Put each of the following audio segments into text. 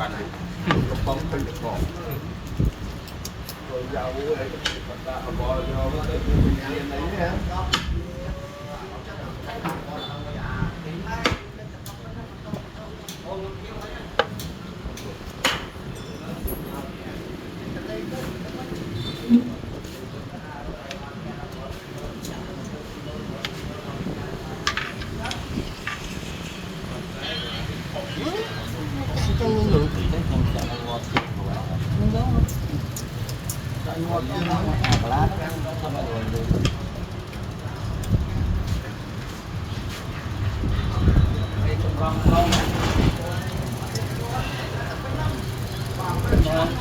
bàn có bóng không được bỏ rồi giàu ấy ta bỏ cho cái tiền đấy nhé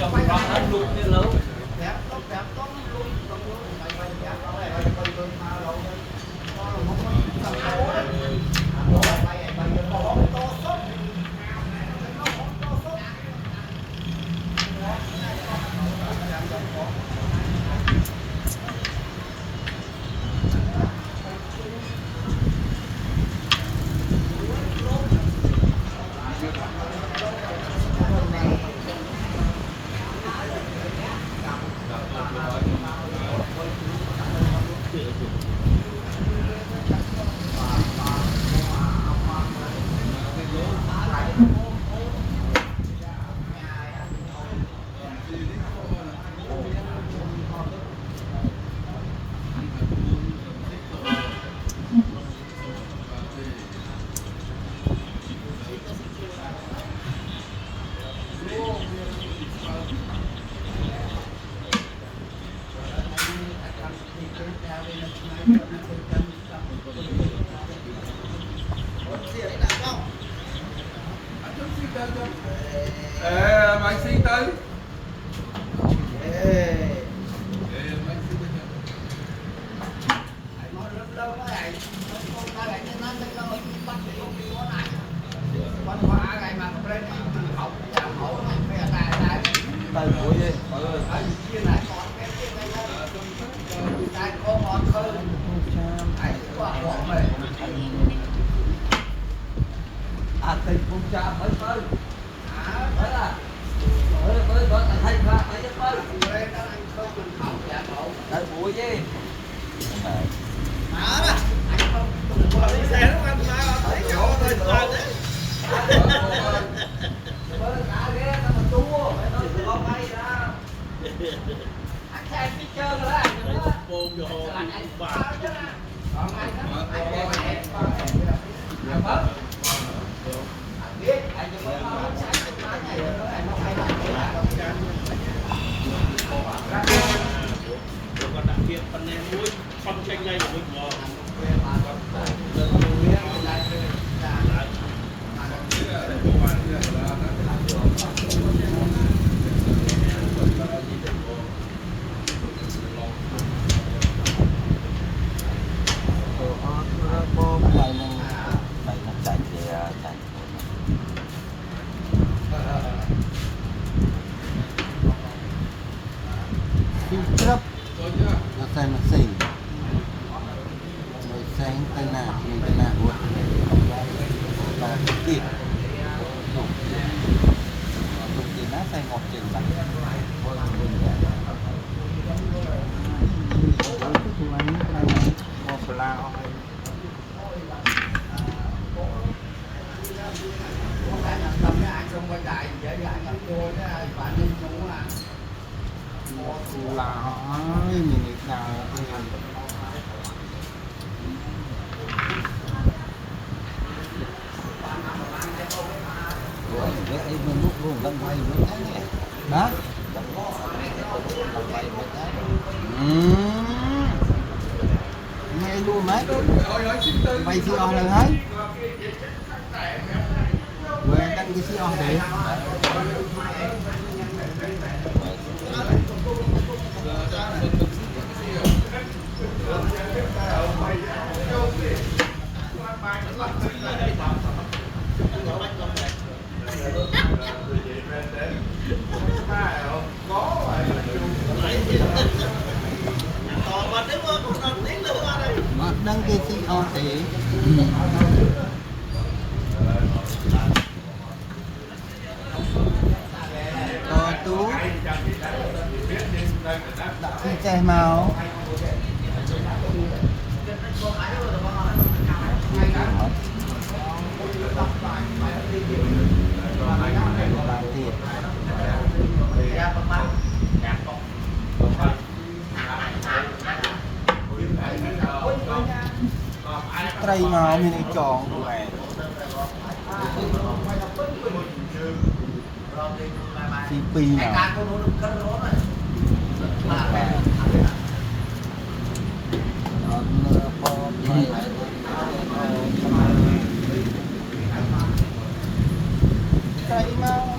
trong đó hết luôn như lâu Mày xin tới tay mũi đi tình con cha mới tới tới là tới thay ra tới tới tay mũi chứ đó anh không đi xe nó ăn sao thấy chỗ thôi toàn đấy cả ghé nó mà tua phải nói từ con bay ra anh xem cái trơn rồi đó bồn vô anh bà còn anh đó anh bớt biết anh nhưng mà nó sáng cái máy này rồi anh không hay còn đặc biệt phần này muối con chanh này của mình ngon masing-masing may tena buat sedikit untuk Cina saya ngoceng lah mau belau là hỏi mình nào cái ấy mình lúc luôn đang quay với cái này đó nghe luôn mấy mày xí on rồi hết quên đăng cái xí on đi đăng ký CO thì Chị chạy màu. Tray màu mình đi chọn này. CP nào. Tray màu.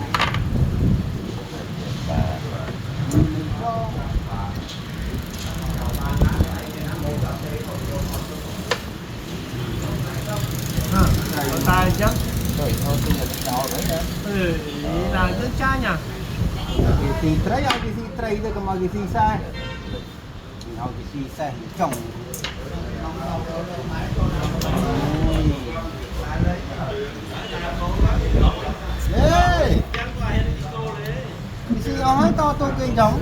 Tài chứ. Rồi thôi tôi là đỏ đấy đó. Là rất cha nhỉ. Cái tray ai cái tray đó cầm cái sai.เอาcái gì sai chồng. Ê! Cái gì nói to tôi kinh chồng.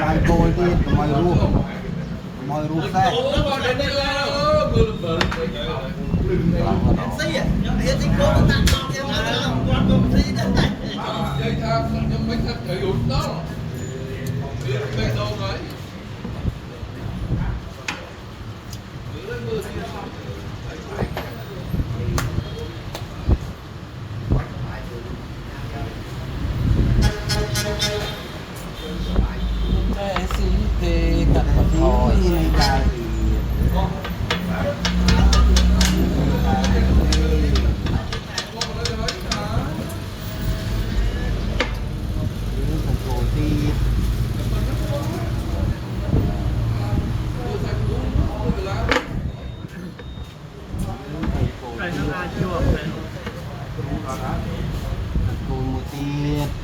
Lại cô đi mày ru xe. Thôi này ra thì Đây nó là chuột này.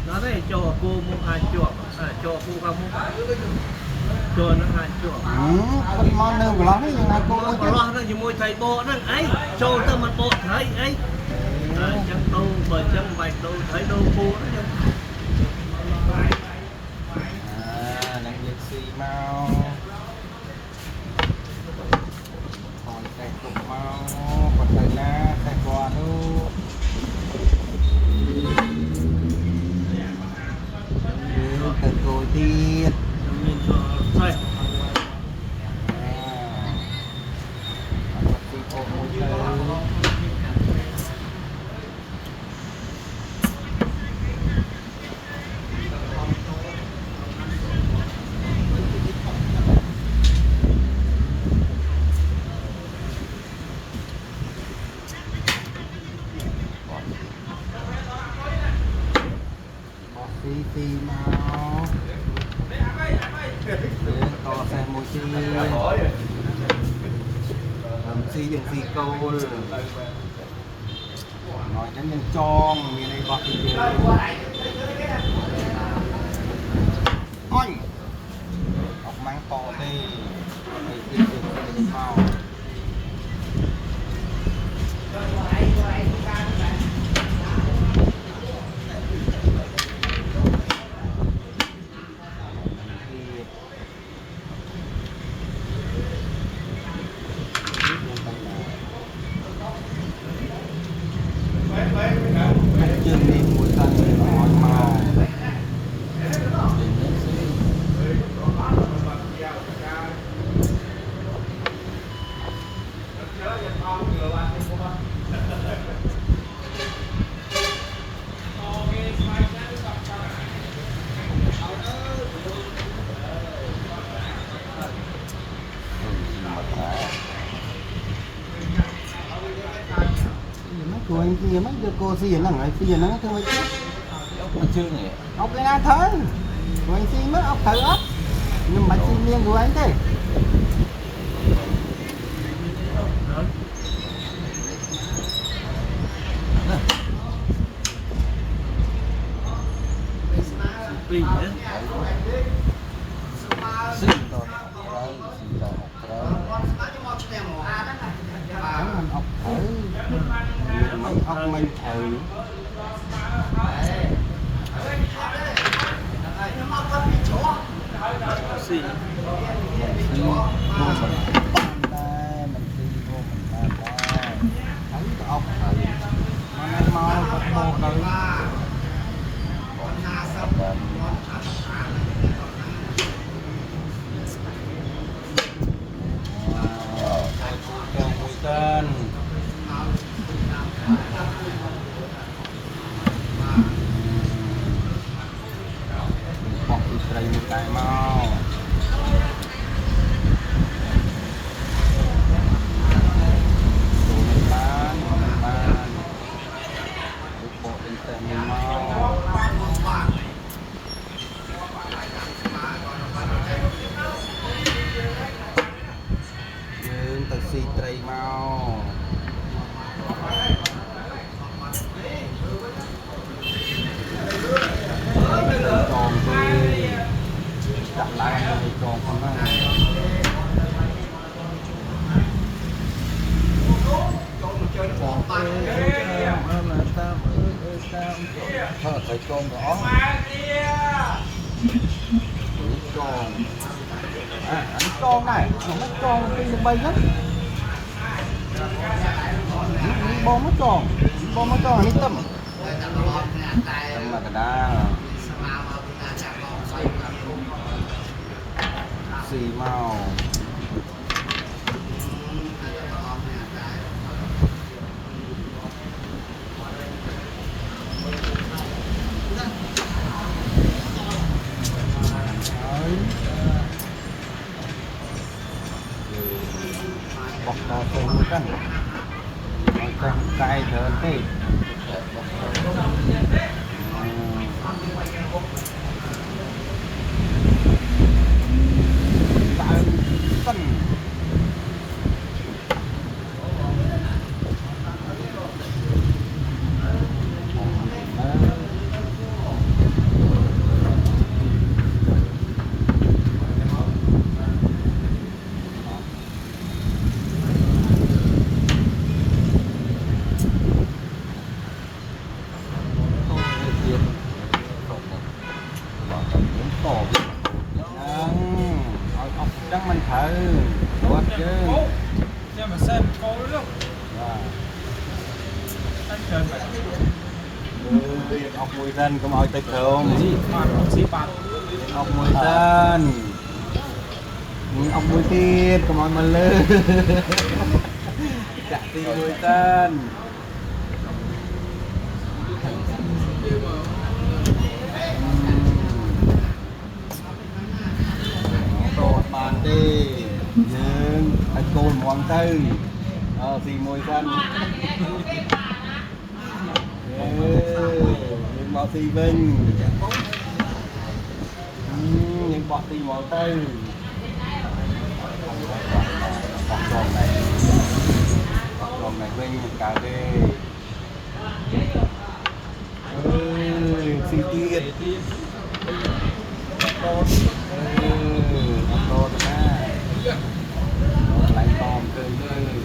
Nó đây cho cô mua chuột, cho cô không mua. Cho nó chuột. Con món đâu của nó ấy nhưng mà cô Nó nó như môi thầy bộ nó ấy, cho tao mặt bộ thấy ấy. Chẳng đâu bởi chẳng bạch đâu thấy đâu cô nó. Năng lực xì mau. Còn cái cục mau, còn thời na, cái quà đâu. Cái cối tiết. Mình cho thôi. Tí mau. To xe môi chi. Xì dừng xì câu. Nói chẳng nhân tròn. Mình đây bọc cái gì. Ôi. Học mang to tê. Mình tí dừng mau. Chương đi mùi tân ngọt màu. Của anh kia mấy đứa cô xì là người xì nó thương mấy chút. Ốc chưa nhỉ? Ốc cái nào thớ. Của anh xì mất ốc thớ ốc. Nhưng mà xì miếng của anh thế. Vì nữa. Xì to mình ốc thử mấy ốc mình thử ซีโง่มันได้มันซีโง่มันได้thấyก็เอาthử mà nay mau có bộ thử keo mùi tên hoặc thì xây một cái mau taxi tray mau tròn đi đặt lại rồi tròn không á thôi phải tròn đó tròn anh tròn này nó tròn đi bay hết bom nó tròn anh tâm mà cái đá xì màu bọc to thêm một cân cay thơm thế cân trắng mình thử quát chứ xem mà xem có đúng không anh chơi vậy học mùi tên có mọi tay không gì mà gì bạn học mùi tên học mùi tiền có mọi mà lơ chặt đi mùi tên bàn đi nhưng anh cô mòn tư thì mùi xanh nhưng bỏ thì vinh nhưng bỏ thì mòn tư còn này vinh cà phê xì tiết to nè lại tòm cười đi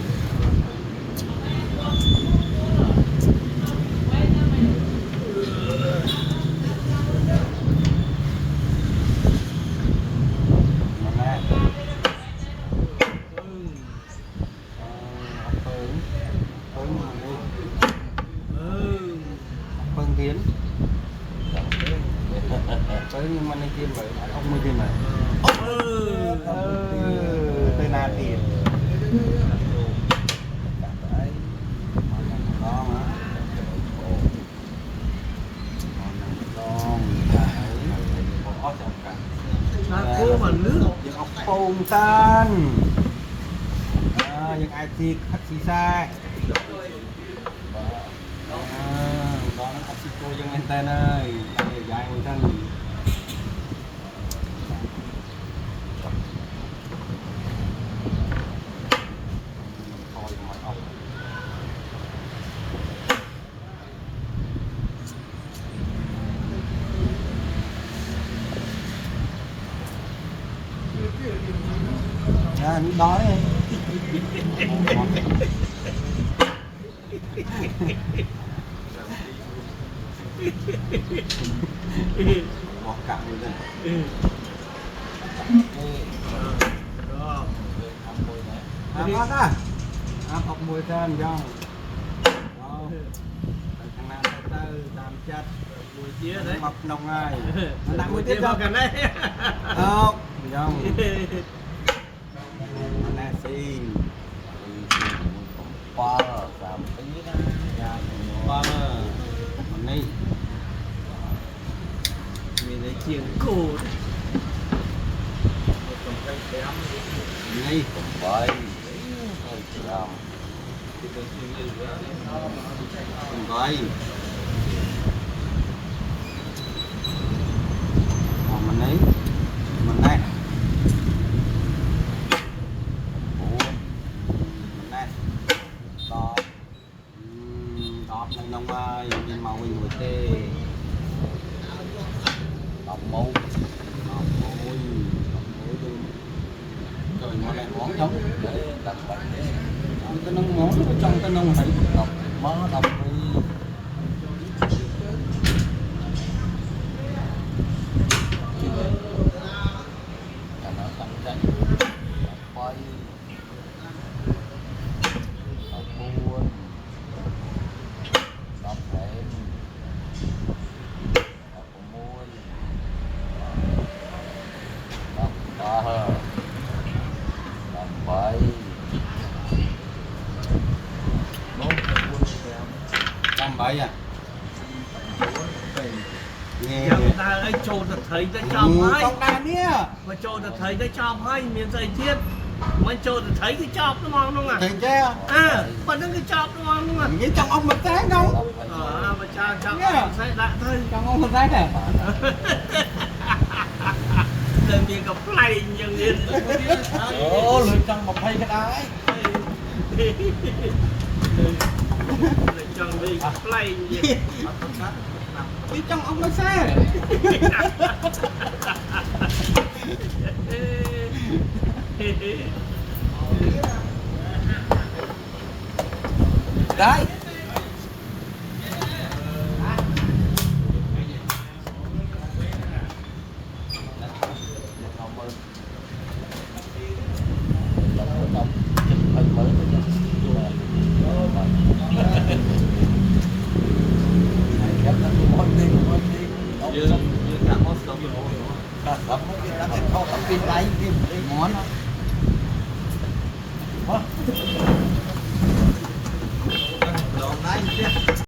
tiến tới nhưng mà anh kia vậy ông mới tiền này tới na tiền đó mà cô mà nước những ốc phồng tan những ai thịt hắc xì xa đó nó hắc xì cô dân anh tên ơi dài người thân anh đói bỏ cạn rồi đây có đó học mùi tên không thằng nào từ làm chết mùi chia đấy mập nồng ai làm mùi tiếp tiếp vào không gần đây không không nè xì qua làm tí đó qua mình đi mình lấy chiêng cổ đi vậy vậy mình ấy mình đây mình đây đó đó mình nông ơi nhìn màu mình người tê đọc mũ đọc môi rồi nó lại món giống để đặt bánh cái nông món trong cái nông thấy đọc mớ đọc đi nó cạnh tranh quay đọc buôn đọc thêm đọc môi đọc ba đọc bảy đọc bảy à nghe người ta ấy trộn thật thấy đã chọc hay con đàn nhé mà trộn thật thấy đã chọc hay miền dây thiết mà trộn thật thấy cái chọc nó ngon không à thì chứ à mà nó cái chọc nó ngon không à nghĩ trong ông mình sáng không mà cha chọc Yeah. sẽ lạ thôi trong ông mình sáng nè lần miền gặp play nhiều nhiên ồ lượt trong một hay cái đái chọn đi play nhiều đi trong ông nó xe đấy món